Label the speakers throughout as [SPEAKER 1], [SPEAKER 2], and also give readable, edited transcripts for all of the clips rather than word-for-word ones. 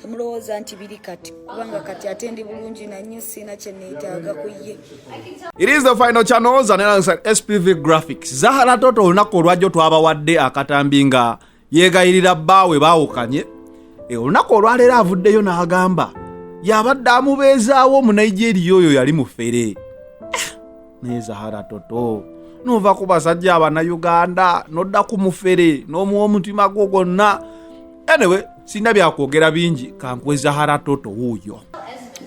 [SPEAKER 1] temulowooza nti biri kati kubanga kati ate ndi bulungi nannyo sina kye neetaaga ku ye.
[SPEAKER 2] It is the final channels and SPV graphics. Zahara Totto olunaku olwajjo twabawadde akatambi nga yeegayirira bbaawe baawukanye. Olunaku olwaleero avuddeyo n'agamba yabadde amubeezaawo mu Nigeria oyo yali mufere. Naye Zahara Totto nova ku basajja Abannayuganda nodda ku mufere n'omuwa omutima gwo gwonna. Anyway, sina byakwogera bingi kankwe Zahara Totto wuuyo.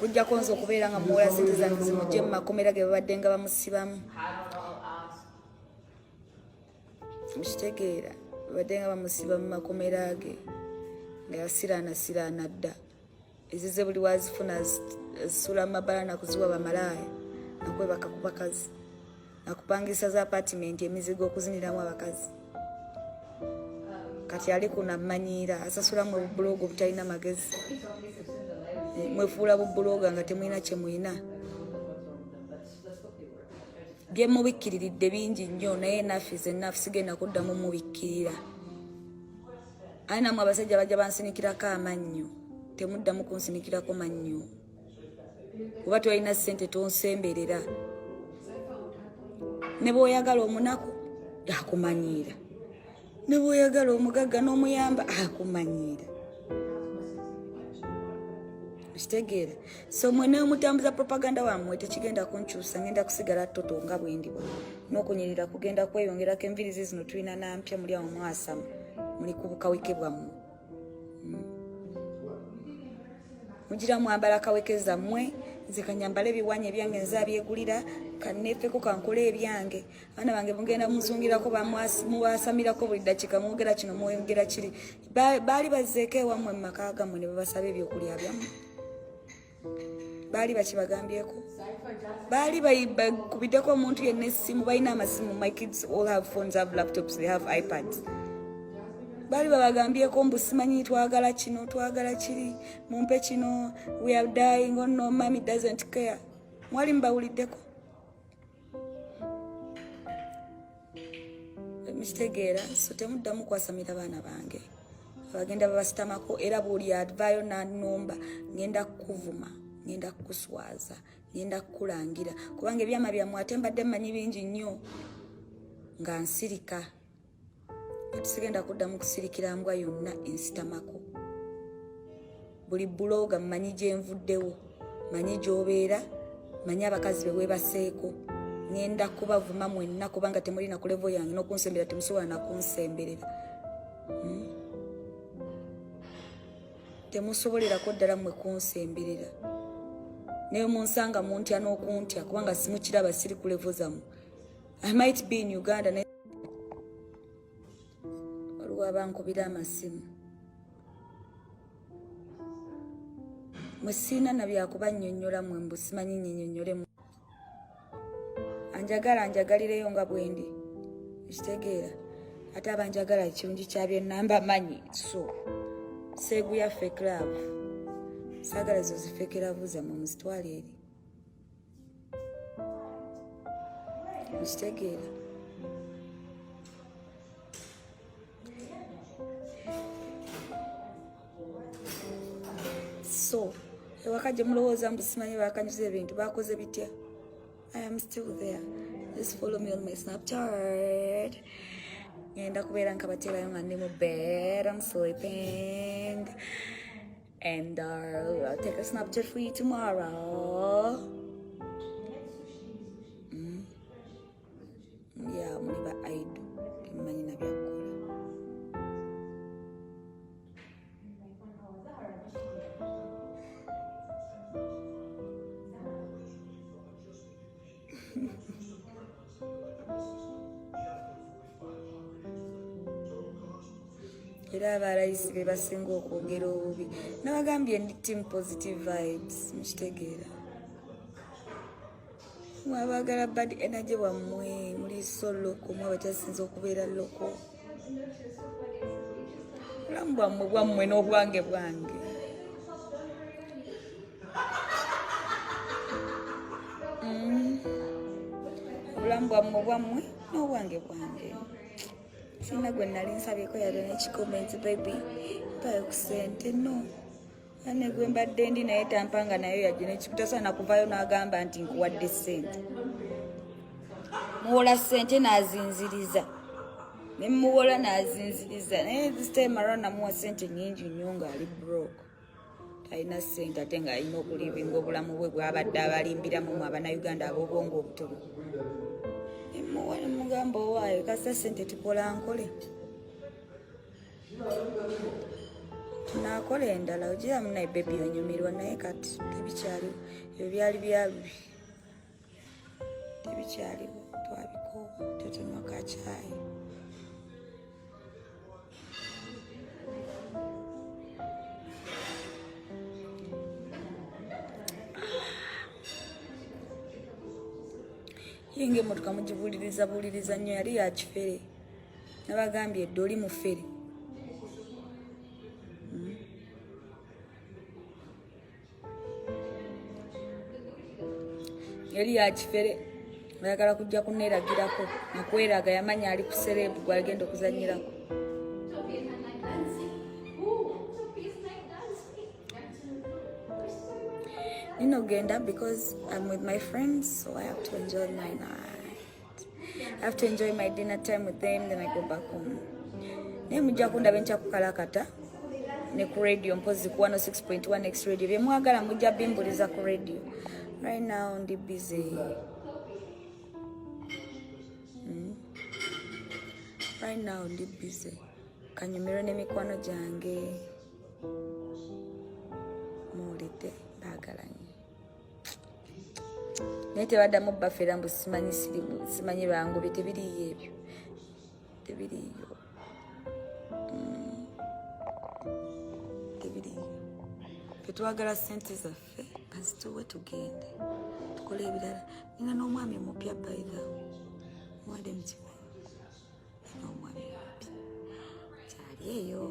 [SPEAKER 1] Bujjako nze okubeera nga muwola sente zange zimugye mu makomera ge babadde nga bamusibamu. Mukitegeera babadde nga bamusiba mu makomera ge nga yasiraana dda. Ezize buli wazifuna zisula mu mabala nakuziwa bamalaaya nakwebaka ku bakazi nakupangisa za apartment emizigo okuziniramu abakazi. Kati ali kunamanyiira asasula mu bulogo butalina magezi. Mwefuula bubuloga nga temulina kye mulina. Bye mubikkiriridde bingi nnyo naye naffe sigenda kuddamu mubikkirira. Ate nammwe abasajja bajja bansinikirako amannyo temuddamu kunsinikirako mannyo. Kuba tolina ssente tonsemberera. Ne bw'oyagala omunaku akumanyiira. Ne bw'oyagala omugagga n'omuyamba akumanyiira. Kitegeera. So mwene omutambuza propaganda wammwe tekigenda kunkyusa ngenda kusigala Totto nga bwendi bwe. N'okunyirira kugenda kweyongerako envirizi zino tulina nampya muli awo mwasama muli ku bukaweke bwammwe. Mugira mwambala kaweke zammwe nze kanyambala ebiwanye ebyange nze abyegulira kanneefeko kankola ebyange. Abaana bange mugenda muzungirako mubasamirako buli ddakiika mwogera kino mwogera kiri. Baali bazzeeko ewammwe mu maka gammwe ne babasaba ebyokulya byammwe. Baali bakibagambyeko. Baali bakubiddeko omuntu yenna essimu balina amasimu. My kids all have phones, have laptops, they have iPads. Baali babagambyeko mbu simanyi twagala kino twagala kiri mumpe kino we are dying or no mommy doesn't care. Mwali mbawuliddeko. Mukitegeera so temuddamu kwasamira baana bange. Abagenda babasitamako era buli advayo n'annumba ngenda kukuvuma ngenda kukuswaza ngenda kukulangira kubanga ebyama byammwe ate mbadde mmanyi bingi nnyo nga nsirika. Tusigenda kuddamu kusirikira mbwa yonna ensitamako. Buli buloga mmanyi gye nvuddewo manyi gy'obeera manyi abakazi be weebaseeko ngenda kubavuma mwenna kubanga temulina ku level yange n'okunsemberera temusobola na kunsemberera. Temusobolerako ddala mmwe kunsemberera. Naye munsanga muntya n'okuntya kubanga simukiraba siri ku level zammwe. I might be in Uganda naye waliwo abankubira amasimu. Mwe sina na byakubannyonnyola mmwe mbu simanyi nnyonnyolemu. Anjagalireyo nga bwendi. Kitegeera ate abanjagala ekirungi kyabyo namba manyi so seegu ya fake love. Saagala zo zifeke love zammwe muzitwale eri. Kitegeera. So ewaka gye mulowooza mbu simanyi bakanyuza ebintu bakoze bitya. I am still there. Just follow me on my Snapchat. Ngenda kubeera nkabaterayo nga ndi mu bed. I'm sleeping. And I'll take a Snapchat for you tomorrow. Yeah, muli ba aidu. Timanyi na byakola. Era abalayisi be basinga okwogera obubi. Nabagambye ndi team positive vibes. Mukitegeera. Mwabagala bad energy wammwe muli so loko mwe abatasinza okubeera loko. Obulamu bwammwe n'obwange bwange. Obulamu bwammwe n'obwange bwange. Sina gwe nali nsabyeko yali n'ekikomenti baby mpayo ku ssente no ane gwe mbadde ndi naye tampanga nayo yajja nekikutasaana kuvayo n'agamba nti nkuwadde ssente muwola ssente n'azinziriza ne muwola n'azinziriza naye this time around namuwa ssente nnyingi nnyo ng'ali broke talina ssente ate ng'alina okulivinga obulamu bwe bwabadde abalimbiramu abanayuganda ab'obwongo obutono nemuwa nemugamba owaayo kasa ssente tukola nkole tunakola endala ogiramu naye bebi onyumirwa naye kati tebikyaliwo ebyo byali byalubi tebikyaliwo twabikooba tetunywa kacyayi yenge emotoka mugibuliriza nnyo yali yakifere nabagambye edda oli mufere yali yakifere ayagala kujja kuneeragirako nakweraga yamanya ali ku CELEB gwagenda okuzanyirako nino genda because I'm with my friends, so I have to enjoy my night. I have to enjoy my dinner time with them, then I go back home. Ne mujja kundaba enkya kukalakata ne ku radio mpozi ku 106.1 X radio bye mwagala mujja bimbuliza ku radio. Right now ndi busy. Right now ndi busy. Kanyumiro n'emikwano gyange muwulidde baagalanye naye tebaddamu bafera mbu simanyi bangu bye tebiriyo ebyo tebiriyo tetwagala ssente zaffe kazituwe tugende tukole ebirala nina n'omwami omupya baitha mwade mukimanyi n'omwami mupya kyali eyo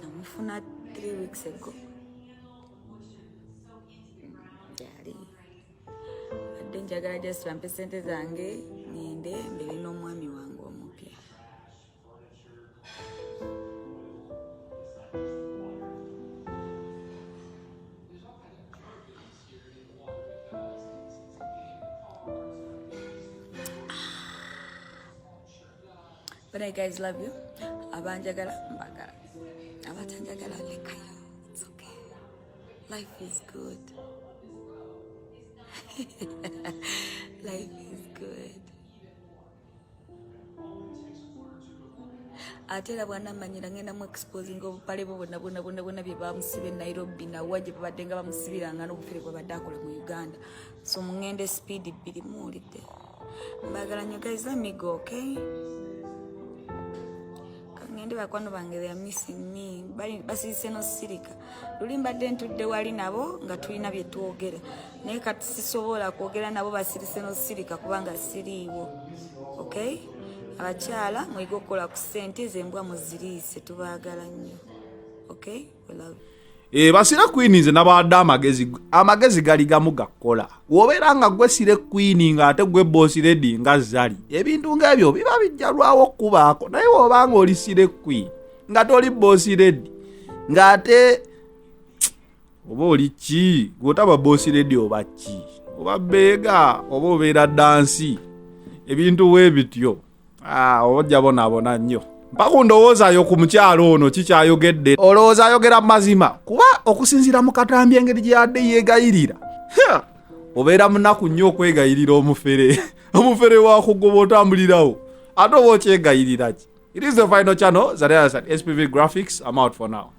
[SPEAKER 1] namufuna 3 weeks ago kyali adde njagala just bampe ssente zange ngende mbere n'omwami wange omupya But I guys love you. Abanjagala mbagala. Abatanjagala lekayo. It's okay. Life is good. Life is good. Atera bwana manyira ngenda mu exposing obupale bonna bye bamusibe Nairobi na waje babadde nga bamusibiranga n'obufere bwe badakole mu Uganda. So mungende speed biri muulidde. Mbagala nyo guys, let me go, okay? Ngende bakwano bange they are missing me basise no sirika luli mbadde ntudde wali nabo nga tulina bye twogera naye kati sisobola kwogera nabo basirise no sirika kubanga siriiwo okay abakyala mwiga okukola ku ssente zembwa muziriise tubaagala nnyo okay we love
[SPEAKER 2] basira queen nze nabadde amagezi gali gamu gakola wobeera nga gwe sire queen nga ate gwe boss lady nga zali ebintu ng'ebyo biba bijjalwawo kubaako naye wobanga oli sire queen nga toli boss lady nga ate oba oli ki gwotaba boss lady oba ki oba beega oba obeera dansi ebintu weebityo ojja bonaabona nnyo mpaka ndowoozayo ku mukyalo ono kikyayogedde olowooza ayogera mazima kuba okusinziira mu Katambi engeri gye yadde yeegayirira obeera munaku nnyo okwegayirira omufere wakugoba otambulirawo ate oba okyegayirira ki. It is the final channel, Zahara SPV Graphics. I'm out for now.